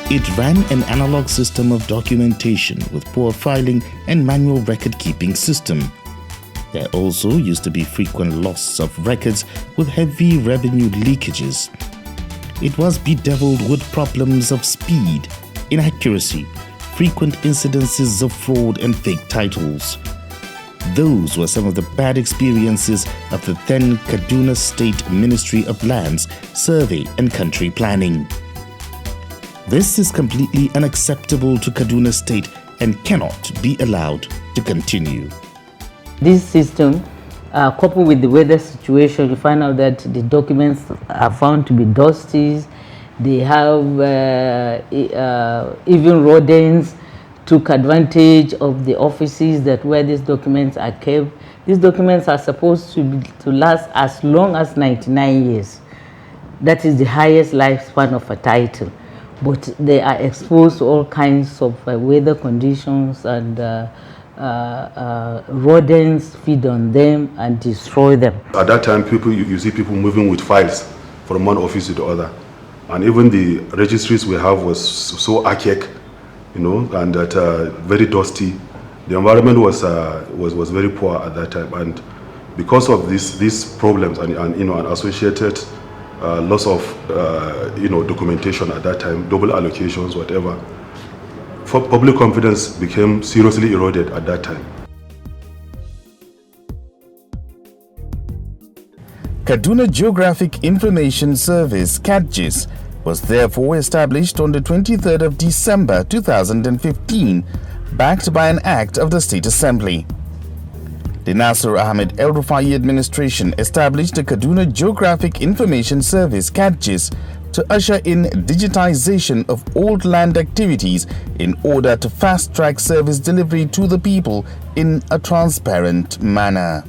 It ran an analog system of documentation with poor filing and manual record-keeping system. There also used to be frequent loss of records with heavy revenue leakages. It was bedeviled with problems of speed, inaccuracy, frequent incidences of fraud and fake titles. Those were some of the bad experiences of the then Kaduna State Ministry of Lands, Survey and Country Planning. This is completely unacceptable to Kaduna State and cannot be allowed to continue. This system, coupled with the weather situation, you find out that the documents are found to be dusty. They have even rodents took advantage of the offices that where these documents are kept. These documents are supposed to last as long as 99 years. That is the highest lifespan of a title. But they are exposed to all kinds of weather conditions, and rodents feed on them and destroy them. At that time, you see people moving with files from one office to the other. And even the registries we have was so archaic, and that very dusty. The environment was very poor at that time, and because of these problems and associated loss of documentation at that time, double allocations, whatever, public confidence became seriously eroded at that time. Kaduna Geographic Information Service (KADGIS) was therefore established on the 23rd of December 2015, backed by an act of the State Assembly. The Nasser Ahmed El-Rufai administration established the Kaduna Geographic Information Service (KADGIS) to usher in digitization of old land activities in order to fast-track service delivery to the people in a transparent manner.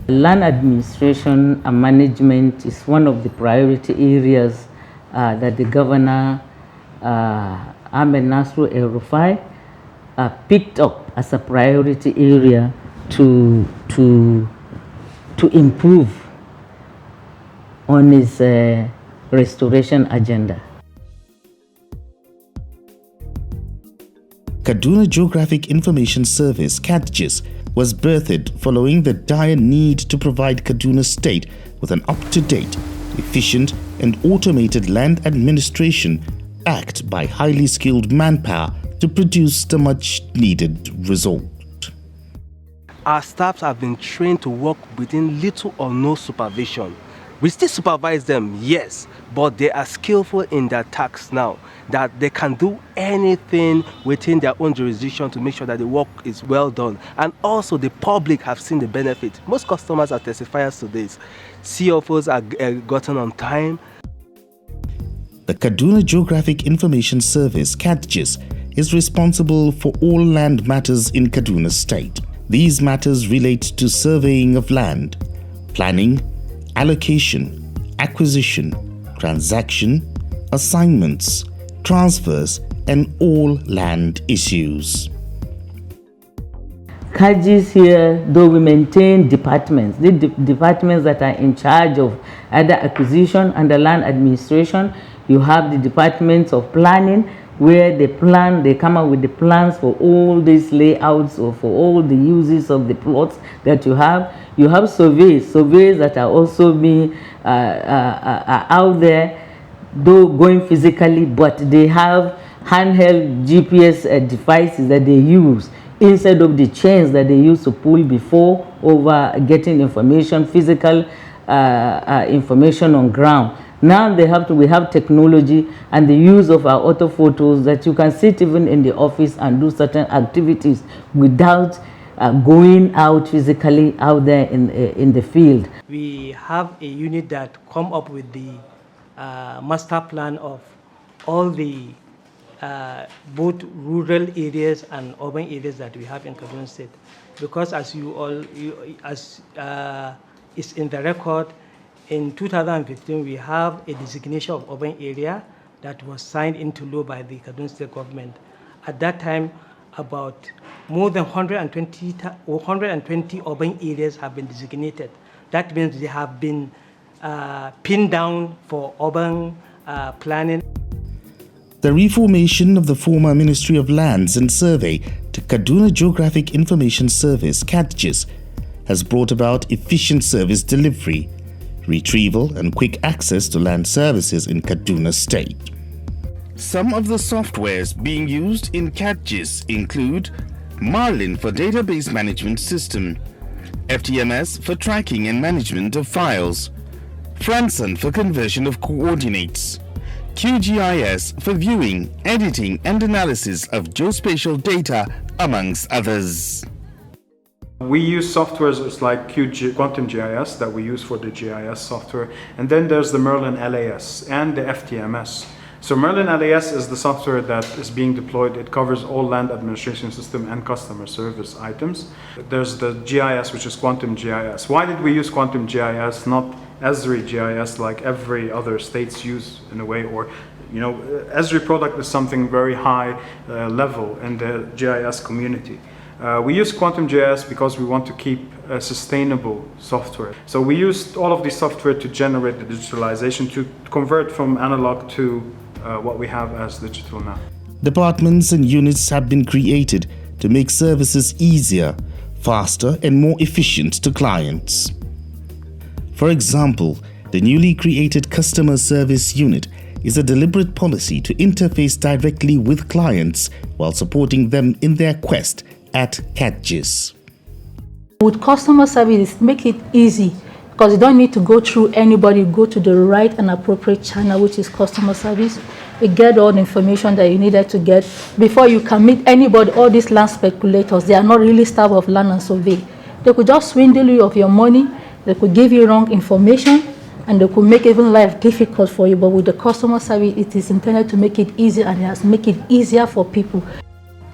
Land administration and management is one of the priority areas that the Governor Ahmed Nasser El-Rufai picked up as a priority area to improve on his restoration agenda. Kaduna Geographic Information Service (KADGIS) was birthed following the dire need to provide Kaduna State with an up-to-date, efficient and automated land administration backed by highly skilled manpower to produce the much-needed result. Our staffs have been trained to work within little or no supervision. We still supervise them, yes, but they are skillful in their tasks now, that they can do anything within their own jurisdiction to make sure that the work is well done. And also the public have seen the benefit. Most customers are testifiers to this. CFOs are gotten on time. The Kaduna Geographic Information Service (KADGIS) is responsible for all land matters in Kaduna State. These matters relate to surveying of land, planning, allocation, acquisition, transaction, assignments, transfers, and all land issues. KADGIS here, though we maintain departments, the departments that are in charge of either acquisition and the land administration. You have the departments of planning, where they come up with the plans for all these layouts or for all the uses of the plots that you have. You have surveys that are also being out there, though going physically, but they have handheld GPS devices that they use instead of the chains that they used to pull before over getting information, physical information on ground. Now we have technology and the use of our auto photos that you can sit even in the office and do certain activities without going out physically out there in the field. We have a unit that come up with the master plan of all the both rural areas and urban areas that we have in Kaduna State, because as is in the record, in 2015 we have a designation of urban area that was signed into law by the Kaduna State government. At that time, about more than 120 urban areas have been designated. That means they have been pinned down for urban planning. The reformation of the former Ministry of Lands and Survey to Kaduna Geographic Information Service (KADGIS) has brought about efficient service delivery, retrieval and quick access to land services in Kaduna State. Some of the softwares being used in KADGIS include Marlin for database management system, FTMS for tracking and management of files, Franson for conversion of coordinates, QGIS for viewing, editing and analysis of geospatial data, amongst others. We use softwares like Quantum GIS that we use for the GIS software, and then there's the Merlin LAS and the FTMS. So Merlin LAS is the software that is being deployed. It covers all land administration system and customer service items. There's the GIS, which is Quantum GIS. Why did we use Quantum GIS, not Esri GIS like every other states use in a way? Or, you know, Esri product is something very high level in the GIS community. We use Quantum GIS because we want to keep a sustainable software. So we used all of this software to generate the digitalization, to convert from analog to what we have as digital now. Departments and units have been created to make services easier, faster and more efficient to clients. For example, the newly created Customer Service Unit is a deliberate policy to interface directly with clients while supporting them in their quest at KADGIS. With customer service, make it easy because you don't need to go through anybody. Go to the right and appropriate channel, which is customer service. You get all the information that you needed to get before you can meet anybody. All these land speculators, they are not really staff of land and survey. They could just swindle you of your money. They could give you wrong information, and they could make even life difficult for you. But with the customer service, it is intended to make it easy, and it has make it easier for people.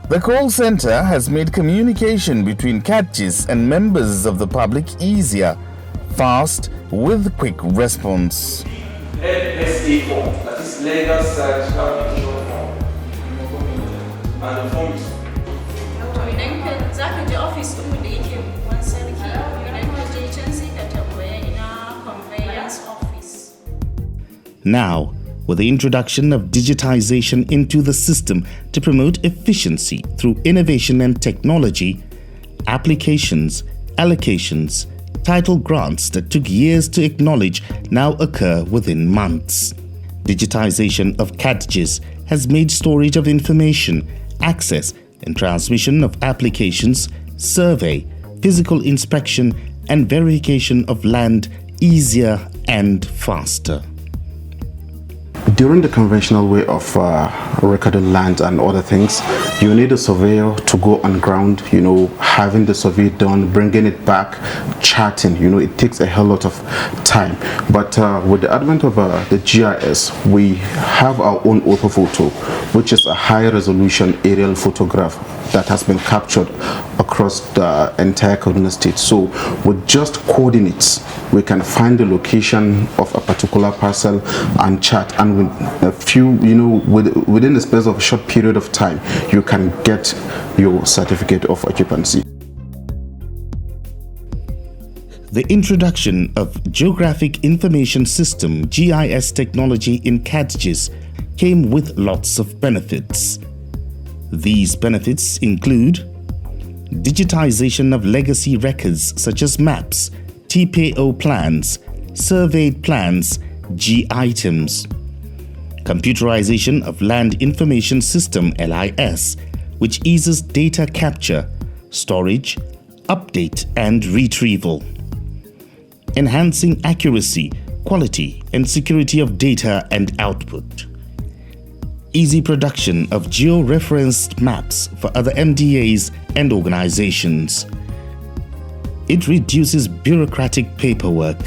The call center has made communication between KADGIS and members of the public easier, fast, with quick response. LSA form, that is legal search application form. And the form is za ka je office ɗinmu da yake wani sarki idan ka je can sai ka tambaya ina conveyance office. Now, with the introduction of digitization into the system to promote efficiency through innovation and technology, applications, allocations, title grants that took years to acknowledge now occur within months. Digitization of KADGIS has made storage of information, access and transmission of applications, survey, physical inspection and verification of land easier and faster. During the conventional way of recording land and other things, you need a surveyor to go on ground, you know, having the survey done, bringing it back, charting, you know, it takes a hell lot of time. But with the advent of the GIS, we have our own orthophoto, which is a high resolution aerial photograph that has been captured across the entire Kaduna state. So with just coordinates, we can find the location of a particular parcel and chart, and with a few, you know, within the space of a short period of time, you can get your certificate of occupancy. The introduction of Geographic Information System (GIS) technology in KADGIS came with lots of benefits. These benefits include digitization of legacy records such as maps, TPO plans, surveyed plans, G items, computerization of Land Information System (LIS), which eases data capture, storage, update and retrieval, enhancing accuracy, quality and security of data and output, easy production of geo-referenced maps for other MDAs and organizations. It reduces bureaucratic paperwork,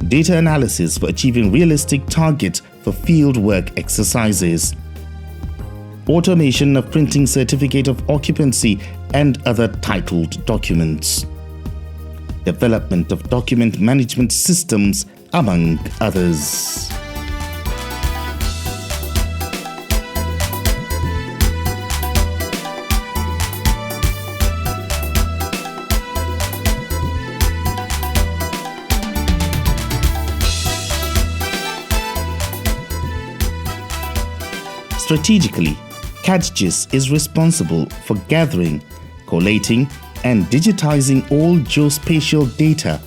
data analysis for achieving realistic targets for field work exercises, automation of printing certificate of occupancy and other titled documents, development of document management systems, among others. Strategically, KADGIS is responsible for gathering, collating, and digitizing all geospatial data,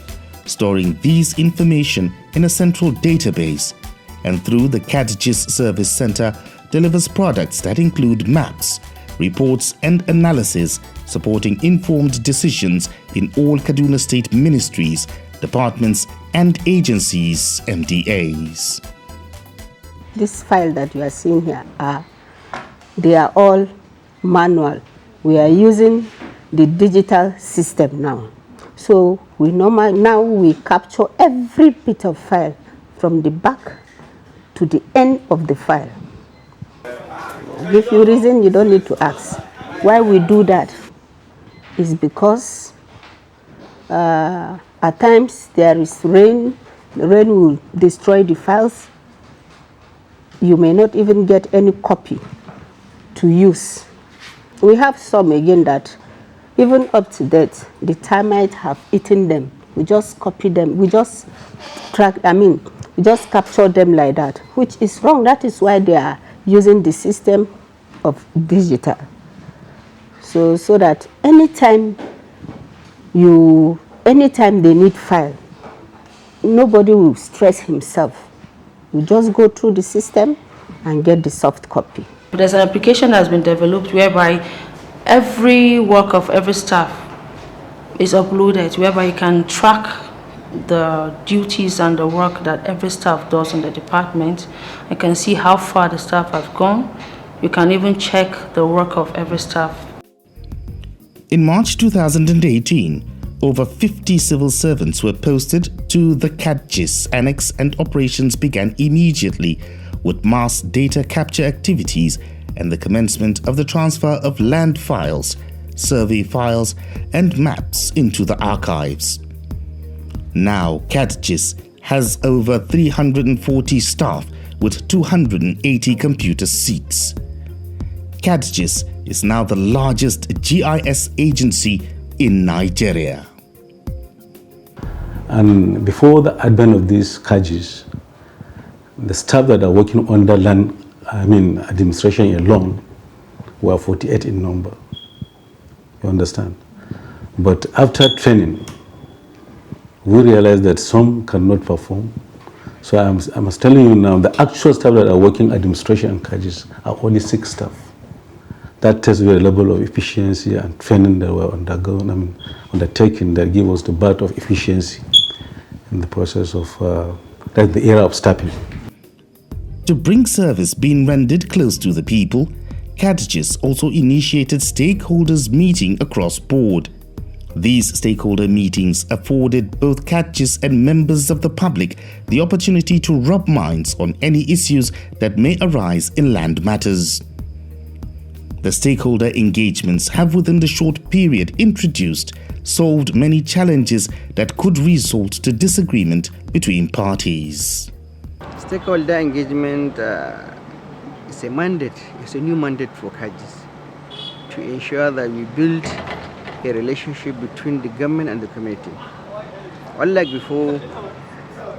storing these information in a central database, and through the KADGIS Service Center delivers products that include maps, reports and analysis supporting informed decisions in all Kaduna State ministries, departments and agencies, MDAs. This file that you are seeing here, they are all manual. We are using the digital system now. So now we capture every bit of file from the back to the end of the file. If you reason, you don't need to ask. Why we do that is because at times there is rain. The rain will destroy the files. You may not even get any copy to use. We have some again that even up to date, the termites have eaten them. We just copy them. We just we just capture them like that, which is wrong. That is why they are using the system of digital. So that anytime they need file, nobody will stress himself. You just go through the system and get the soft copy. There's an application that has been developed whereby every work of every staff is uploaded, whereby you can track the duties and the work that every staff does in the department. You can see how far the staff have gone. You can even check the work of every staff. In March 2018, over 50 civil servants were posted to the KADGIS Annex, and operations began immediately with mass data capture activities and the commencement of the transfer of land files, survey files and maps into the archives. Now KADGIS has over 340 staff with 280 computer seats. KADGIS is now the largest GIS agency in Nigeria. And before the advent of these KADGIS, the staff that are working under land administration alone were 48 in number. You understand? But after training, we realized that some cannot perform. So I must tell you now, the actual staff that are working administration and KADGIS are only 6 staff. That tells you the level of efficiency and training that were undertaken that give us the birth of efficiency in the process of that's the era of staffing. To bring service being rendered close to the people, KADGIS also initiated stakeholders meeting across board. These stakeholder meetings afforded both KADGIS and members of the public the opportunity to rub minds on any issues that may arise in land matters. The stakeholder engagements have within the short period solved many challenges that could result to disagreement between parties. Stakeholder engagement is a mandate, it's a new mandate for KADGIS to ensure that we build a relationship between the government and the community. Unlike before,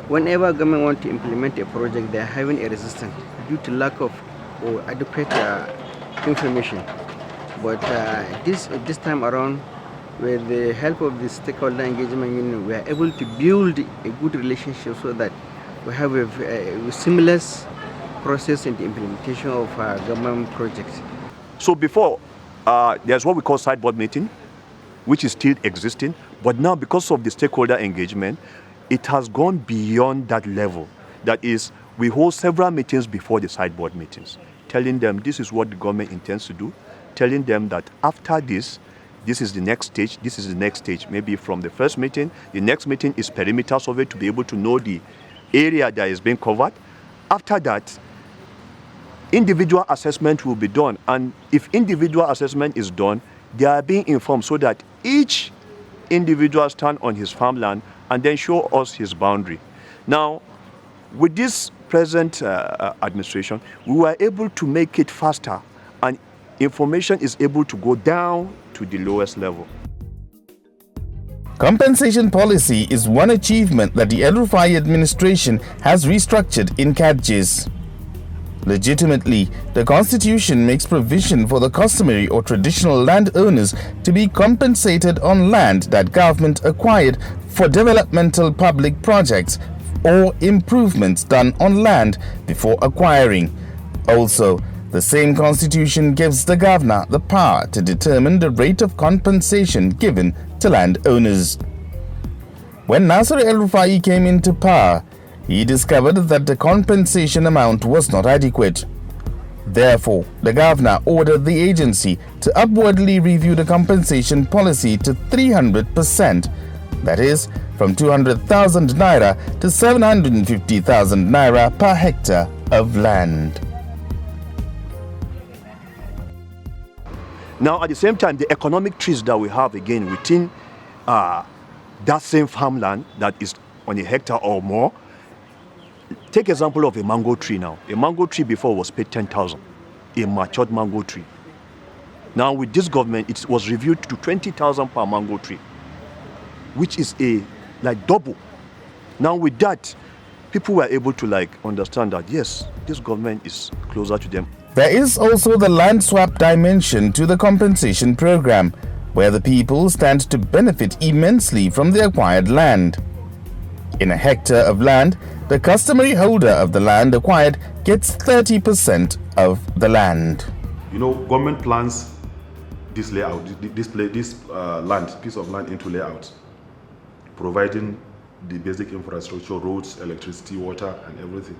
whenever government wants to implement a project, they are having a resistance due to lack of or adequate information. But this time around, with the help of the stakeholder engagement unit, we are able to build a good relationship so that we have a seamless process in the implementation of government projects. So before, there's what we call sideboard meeting, which is still existing, but now because of the stakeholder engagement, it has gone beyond that level. That is, we hold several meetings before the sideboard meetings, telling them this is what the government intends to do, telling them that after this is the next stage, this is the next stage. Maybe from the first meeting, the next meeting is perimeter survey to be able to know the area that is being covered. After that, individual assessment will be done. And if individual assessment is done, they are being informed so that each individual stand on his farmland and then show us his boundary. Now, with this present administration, we were able to make it faster and information is able to go down to the lowest level. Compensation policy is one achievement that the El Rufai administration has restructured in KADGIS. Legitimately, the Constitution makes provision for the customary or traditional landowners to be compensated on land that government acquired for developmental public projects or improvements done on land before acquiring. Also, the same Constitution gives the governor the power to determine the rate of compensation given to landowners. When Nasser El-Rufai came into power, he discovered that the compensation amount was not adequate. Therefore, the governor ordered the agency to upwardly review the compensation policy to 300%, that is, from 200,000 naira to 750,000 naira per hectare of land. Now, at the same time, the economic trees that we have again within that same farmland that is on a hectare or more. Take example of a mango tree now. A mango tree before was paid 10,000, a matured mango tree. Now with this government, it was reviewed to 20,000 per mango tree, which is like double. Now with that, people were able to understand that yes, this government is closer to them. There is also the land swap dimension to the compensation program, where the people stand to benefit immensely from the acquired land. In a hectare of land, the customary holder of the land acquired gets 30% of the land. You know, government plans this layout, this land, piece of land into layout, providing the basic infrastructure, roads, electricity, water, and everything,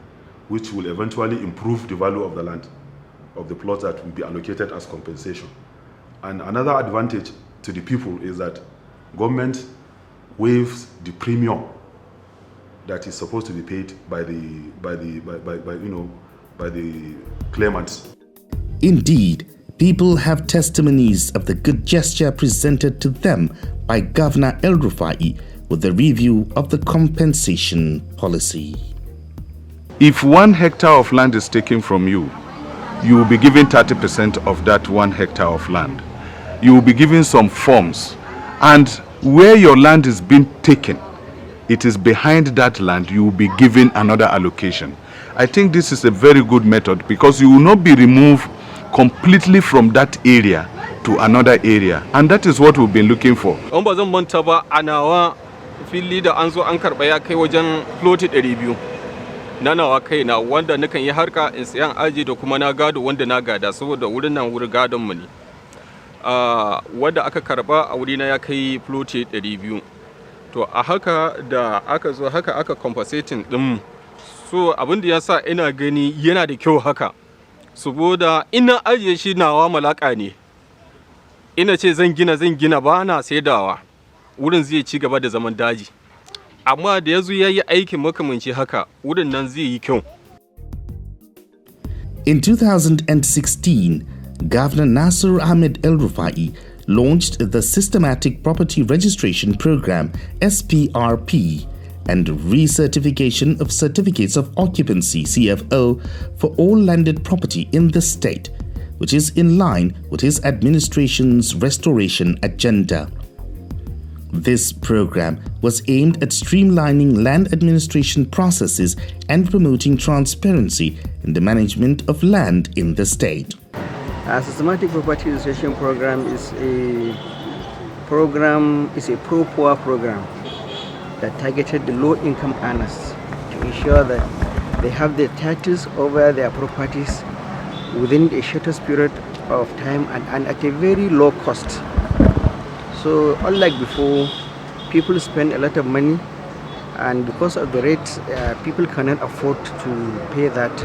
which will eventually improve the value of the land, of the plots that will be allocated as compensation. And another advantage to the people is that government waives the premium that is supposed to be paid by the claimants. Indeed, people have testimonies of the good gesture presented to them by Governor El-Rufai with the review of the compensation policy. If 1 hectare of land is taken from you, you will be given 30% of that 1 hectare of land. You will be given some forms, and where your land is being taken, it is behind that land, you will be given another allocation. I think this is a very good method because you will not be removed completely from that area to another area, and that is what we've been looking for. Fili da an zo an karɓa ya kai wajen ploti 200 na nawa kai na wanda nakan yi harka in sayan aji da kuma na gado wanda na gada saboda wurin nan wurin gadon mu ne wanda aka karɓa a wurina ya kai ploti 200 to a haka da aka zo haka aka compensating din so abin da yasa ina gani yana da kyau haka saboda ina ajiye shi nawa malaka ne ina ce zan gina ba na saidawa wurin zai ci gaba da zaman daji amma da yazo yayi aikin makamanci haka wurin nan zai yi kyau. In 2016, Governor Nasser Ahmed El-Rufai launched the Systematic Property Registration Program (SPRP) and recertification of certificates of occupancy (CFO) for all landed property in the state, which is in line with his administration's restoration agenda. This program was aimed at streamlining land administration processes and promoting transparency in the management of land in the state. A systematic property registration program is a pro-poor program that targeted the low-income earners to ensure that they have their titles over their properties within a shortest period of time and at a very low cost. So unlike before, people spend a lot of money, and because of the rates, people cannot afford to pay that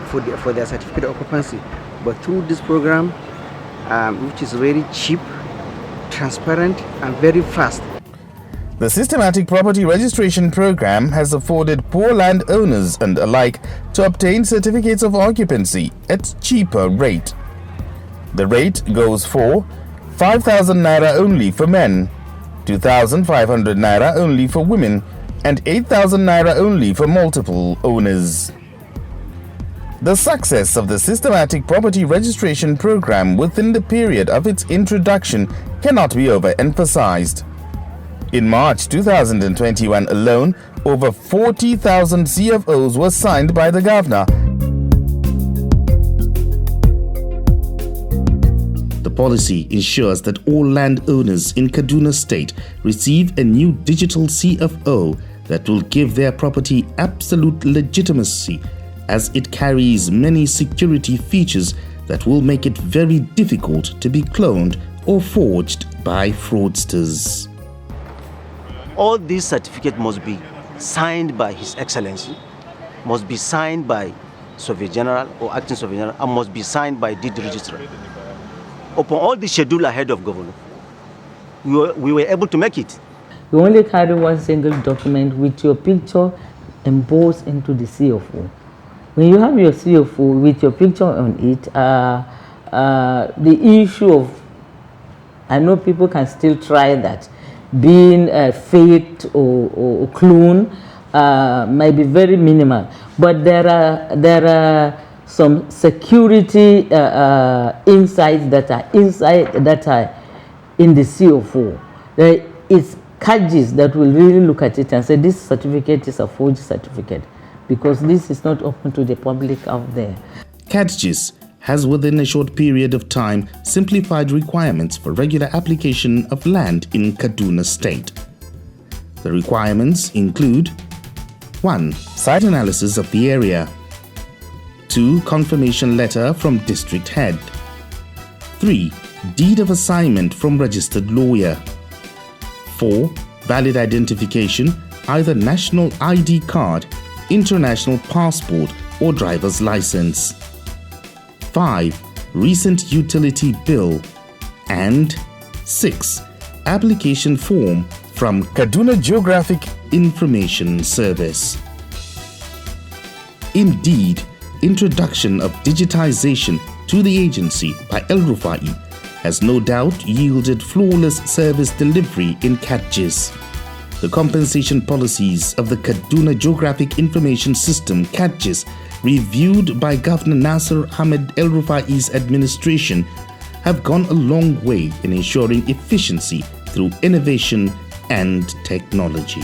for their certificate of occupancy. But through this program, which is very cheap, transparent, and very fast. The Systematic Property Registration Program has afforded poor landowners and alike to obtain certificates of occupancy at cheaper rate. The rate goes for 5,000 naira only for men, 2,500 naira only for women, and 8,000 naira only for multiple owners. The success of the Systematic Property Registration Program within the period of its introduction cannot be overemphasized. In March 2021 alone, over 40,000 CFOs were signed by the governor. The policy ensures that all landowners in Kaduna State receive a new digital CFO that will give their property absolute legitimacy, as it carries many security features that will make it very difficult to be cloned or forged by fraudsters. All these certificates must be signed by His Excellency, must be signed by Surveyor General or Acting Surveyor General, and must be signed by Deed Registrar. Upon all the schedule ahead of governor, we were able to make it. You only carry one single document with your picture embossed into the CFO. When you have your CFO with your picture on it, the issue of, I know people can still try that, being faked or clone might be very minimal, but there are some security insights that are in the CFO. It's KADGIS that will really look at it and say this certificate is a forged certificate, because this is not open to the public out there. KADGIS has within a short period of time simplified requirements for regular application of land in Kaduna State. The requirements include 1. Site analysis of the area. 2. Confirmation letter from district head. 3. Deed of assignment from registered lawyer. 4. Valid identification, either national ID card, international passport or driver's license. 5. Recent utility bill. And 6. Application form from Kaduna Geographic Information Service. Indeed, introduction of digitization to the agency by El Rufai has no doubt yielded flawless service delivery in KADGIS. The compensation policies of the Kaduna Geographic Information System KADGIS, reviewed by Governor Nasser Ahmed El Rufai's administration, have gone a long way in ensuring efficiency through innovation and technology.